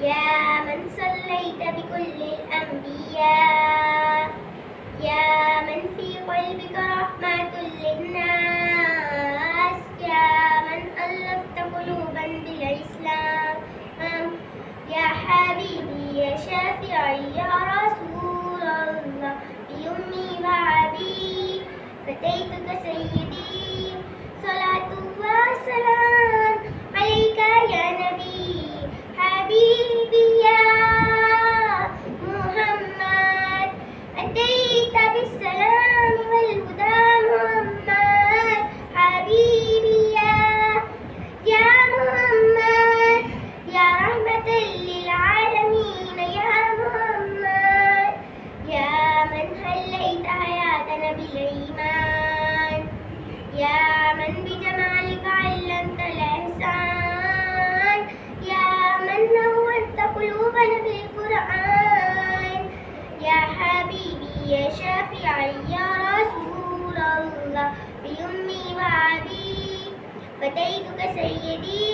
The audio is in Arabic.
يا من صليت بكل الأنبياء يا من في قلبك رحمة للناس يا من ألفت قلوبا بالإسلام يا حبيبي يا شافعي يا رسول الله بأمي وأبي فديتك سيدي صلاة وسلام عليك يا نبي حبيبي يا محمد أتيت بالسلام والهدى محمد حبيبي يا محمد يا رحمة للعالمين يا محمد يا من حليت حياتنا بالإيمان يا من بجمالك علمت الإحسان يا من نورت قلوبنا بالقرآن يا حبيبي يا شافعي يا رسول الله بأمي وأبي فديتك سيدي